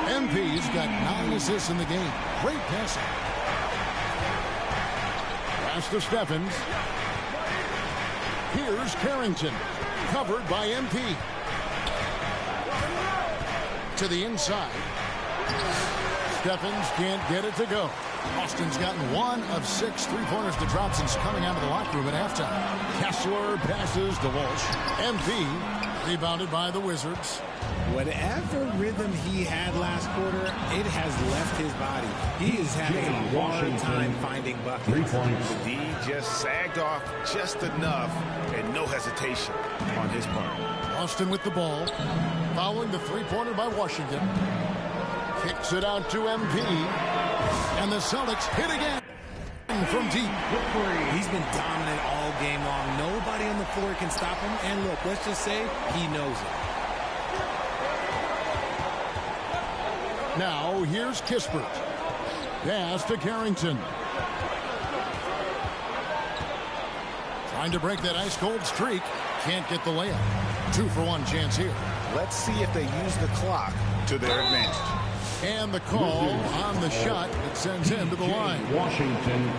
MP's got 9 assists in the game. Great passing. Pass to Stephens. Here's Carrington. Covered by MP. To the inside. Stephens can't get it to go. Boston's gotten 1 of 6 3-pointers to drop since coming out of the locker room at halftime. Kessler passes to Walsh. MP rebounded by the Wizards. Whatever rhythm he had last quarter, it has left his body. He is having a hard time finding buckets. 3 points. The D just sagged off just enough and no hesitation on his part. Boston with the ball. Following the 3-pointer by Washington. Kicks it out to MP. And the Celtics hit again from deep. He's been dominant all game long. Nobody on the floor can stop him. And look, let's just say he knows it. Now here's Kispert. Pass to Carrington. Trying to break that ice-cold streak. Can't get the layup. 2-for-1 chance here. Let's see if they use the clock to their advantage. And the call on the shot that sends him to the line. Washington,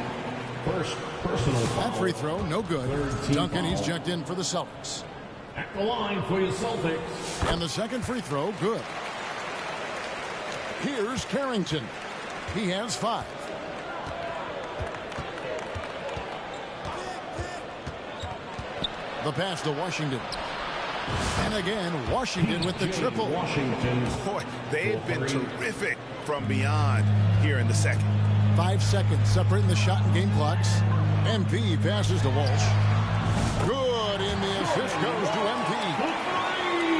first personal foul. That free throw, no good. Duncan, he's checked in for the Celtics. At the line for your Celtics. And the second free throw, good. Here's Carrington. He has 5. The pass to Washington. And again, Washington with the triple. Washington. Boy, they've been terrific from beyond here in the second. 5 seconds separating the shot and game clocks. MP passes to Walsh. Good, and the assist goes to MP.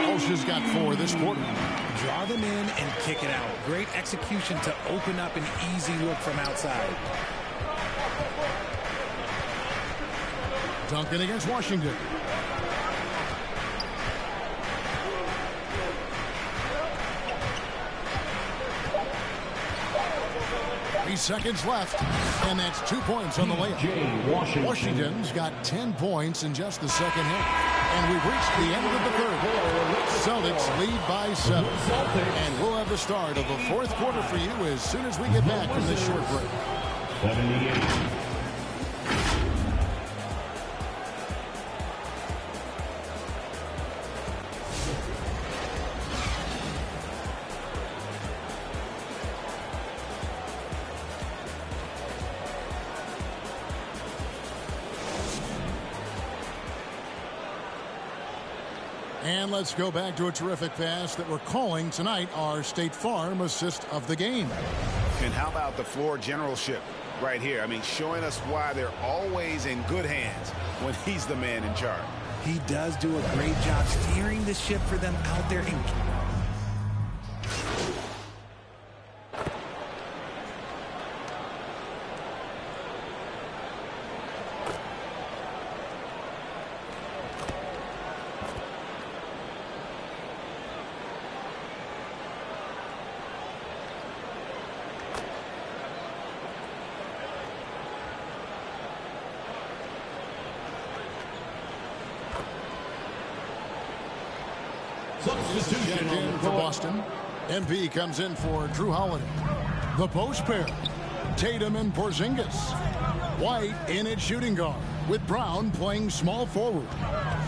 Walsh has got 4 this quarter. Draw them in and kick it out. Great execution to open up an easy look from outside. Duncan against Washington. Seconds left, and that's 2 points on the layup. Washington's got 10 points in just the second half, and we've reached the end of the third. Celtics lead by 7, and we'll have the start of the fourth quarter for you as soon as we get back from this short break. 78. And let's go back to a terrific pass that we're calling tonight our State Farm assist of the game. And how about the floor generalship right here? I mean, showing us why they're always in good hands when he's the man in charge. He does do a great job steering the ship for them out there. Substitution in for Boston. MP comes in for Drew Holiday. The post pair. Tatum and Porzingis. White in at shooting guard. with Brown playing small forward.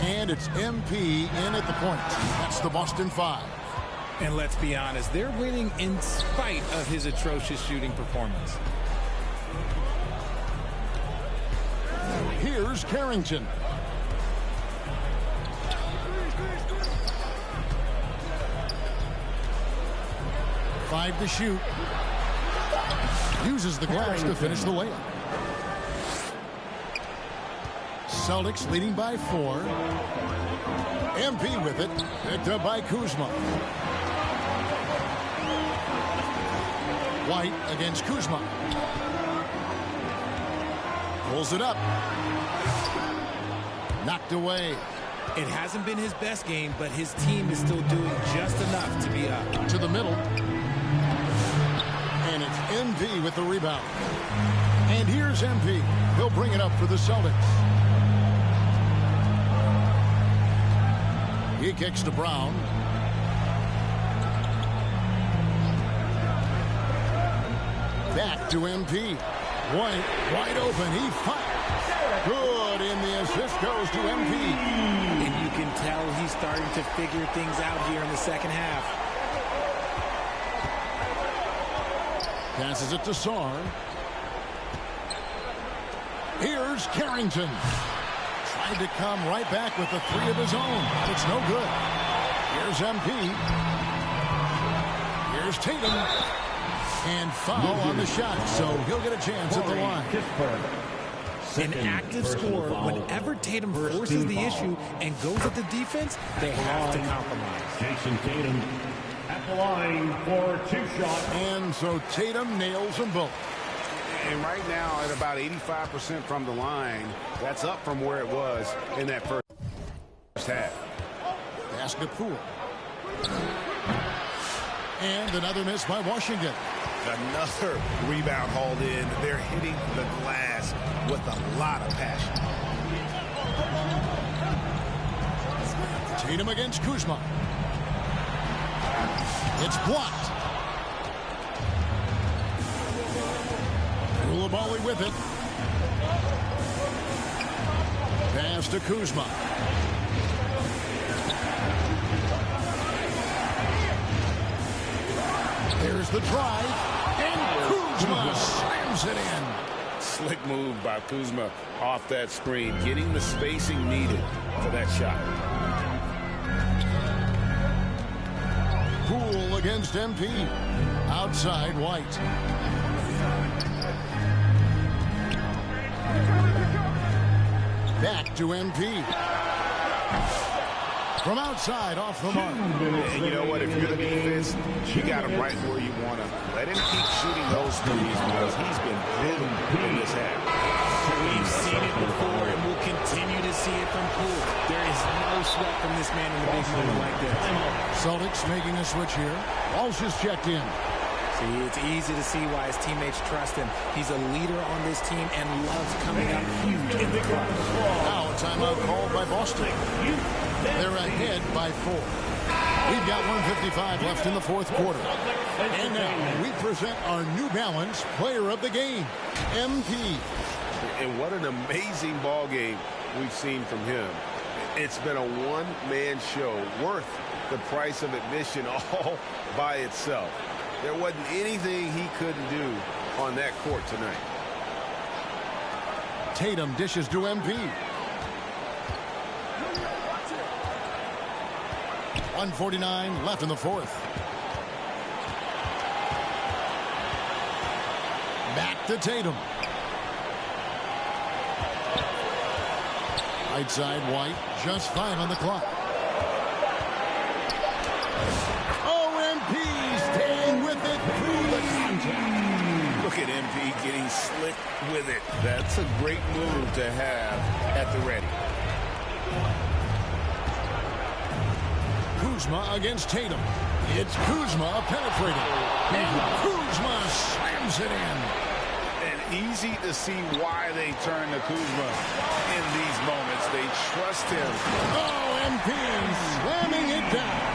And it's MP in at the point. That's the Boston 5. And let's be honest, they're winning in spite of his atrocious shooting performance. Here's Carrington. Five to shoot. Uses the glass to finish the layup. Celtics leading by 4. MP with it. Picked up by Kuzma. White against Kuzma. Pulls it up. Knocked away. It hasn't been his best game, but his team is still doing just enough to be up. To the middle. And it's MP with the rebound. And here's MP. He'll bring it up for the Celtics. He kicks to Brown. Back to MP. White wide open. He fires. Good, and the assist goes to MP. And you can tell he's starting to figure things out here in the second half. Passes it to Sarr. Here's Carrington. Tried to come right back with the 3 of his own, but it's no good. Here's MP. Here's Tatum. And foul on the shot, so he'll get a chance at the line. An active scorer, whenever Tatum forces the issue and goes at the defense, they have to compromise. Jason Tatum at the line for 2 shots. And so Tatum nails them both. And right now at about 85% from the line, that's up from where it was in that first half. Pass to Poole. And another miss by Washington. Another rebound hauled in. They're hitting the glass with a lot of passion. Tatum against Kuzma. It's blocked. Koulibaly with it. Pass to Kuzma. There's the drive, and Kuzma slams it in. Slick move by Kuzma off that screen, getting the spacing needed for that shot. Poole against MP. Outside White. Back to MP. From outside, off the mark. And you know what? If you're the defense, you got him right where you want him. Let him keep shooting those threes because he's been good in this half. We've seen it before, and we'll continue to see it from Poole. There is no sweat from this man in a big moment like this. Celtics making a switch here. Walsh is checked in. See, it's easy to see why his teammates trust him. He's a leader on this team and loves coming up huge in the clutch. Now a timeout called by Boston. They're ahead by 4. We've got 1:55 left in the 4th quarter. And now we present our New Balance Player of the Game, MP. And what an amazing ball game we've seen from him. It's been a one-man show worth the price of admission all by itself. There wasn't anything he couldn't do on that court tonight. Tatum dishes to MP. 1:49 left in the 4th. Back to Tatum. Right side White, just 5 on the clock. MP staying with it through the contact. Look at MP getting slick with it. That's a great move to have at the ready. Kuzma against Tatum. It's Kuzma penetrating. And Kuzma slams it in. And easy to see why they turn to Kuzma in these moments. They trust him. Oh, MP slamming it down.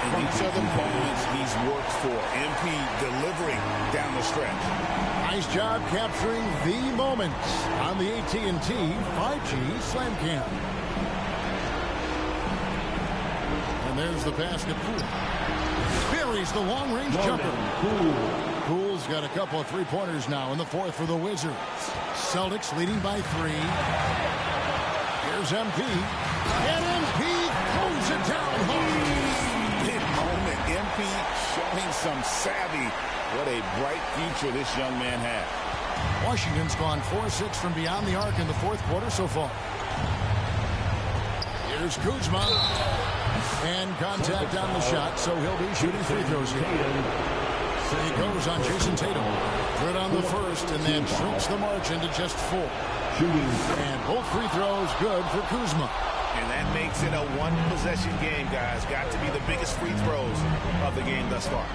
And these are the moments he's worked for. MP delivering down the stretch. Nice job capturing the moments on the AT&T 5G Slam Cam. And there's the basket. Buries the long-range jumper. Poole's got a couple of three-pointers now in the fourth for the Wizards. Celtics leading by 3. Here's MP. And MP throws it down hard. Big moment. MP showing some savvy. What a bright future this young man has. Washington's gone 4-6 from beyond the arc in the fourth quarter so far. Here's Kuzma. And contact on the shot, so he'll be shooting free throws here. He goes on Jason Tatum. Good on the first, and then shrinks the margin to just 4. And both free throws good for Kuzma. And that makes it a one-possession game, guys. Got to be the biggest free throws of the game thus far.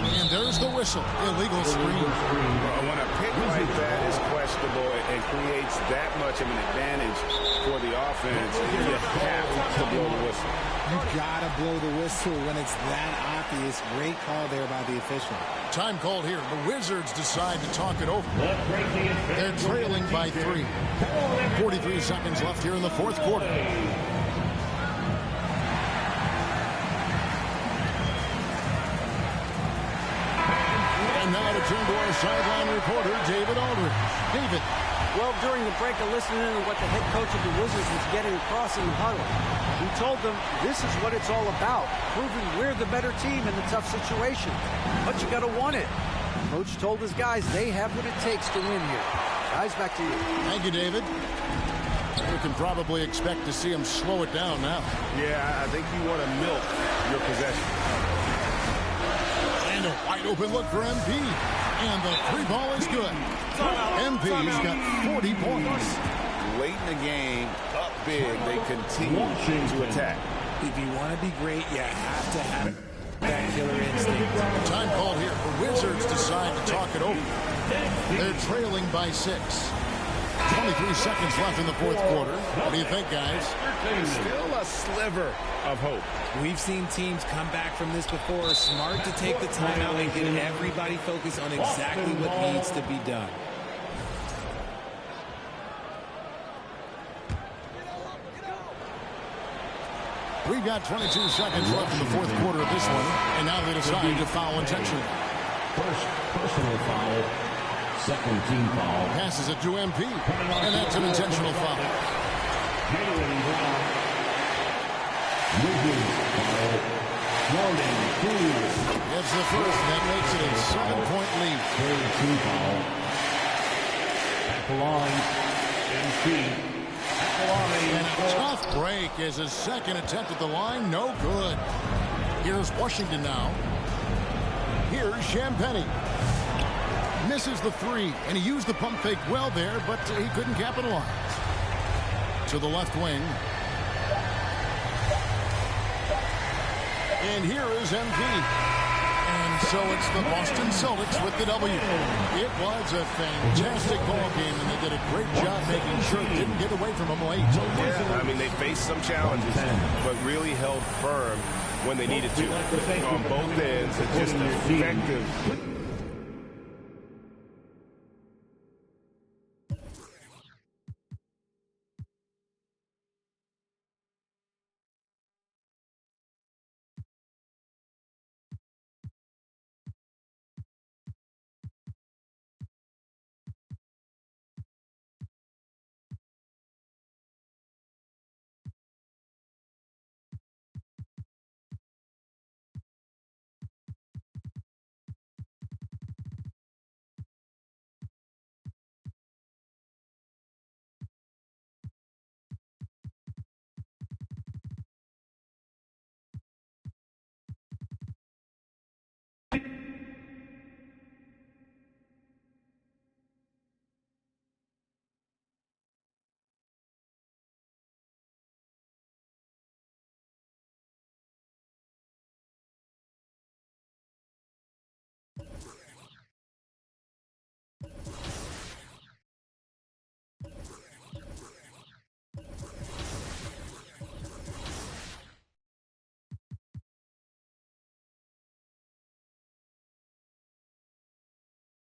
And there's the whistle. Illegal screen. Well, when a pick like that is questionable and creates that much of an advantage for the offense, you have to blow the whistle. You gotta blow the whistle when it's that obvious. Great call there by the official. Time called here. The Wizards decide to talk it over. They're trailing by 3. 43 seconds left here in the fourth quarter. And now to turn to our sideline reporter, David Aldridge. David. Well, during the break, I listened in on what the head coach of the Wizards was getting across in the huddle. He told them this is what it's all about, proving we're the better team in the tough situation. But you got to want it. Coach told his guys they have what it takes to win here. Guys, back to you. Thank you, David. We can probably expect to see him slow it down now. Yeah, I think you want to milk your possession. And a wide open look for MP. And the 3 ball is good. MP's got 40 points. Late in the game, up big, they continue to attack. If you want to be great, you have to have that killer instinct. Time called here. The Wizards decide to talk it over. They're trailing by 6. 23 seconds left in the fourth quarter. What do you think, guys? Still a sliver of hope. We've seen teams come back from this before. Smart to take the timeout and get everybody focused on exactly what needs to be done. We've got 22 seconds left in the fourth quarter of this one. And now they decide to foul intentionally. First personal foul. Second team foul. Passes it to MP. And that's an intentional foul. It's the first. That makes it a 7-point lead. Third team foul. At the line. MP. And a tough break as his second attempt at the line. No good. Here's Washington now. Here's Champagnie. Misses the 3, and he used the pump fake well there, but he couldn't capitalize. To the left wing. And here is MP. And so it's the Boston Celtics with the W. It was a fantastic ball game, and they did a great job making sure it didn't get away from them late. Yeah, I mean, they faced some challenges, but really held firm when they needed to. On both ends, it's just effective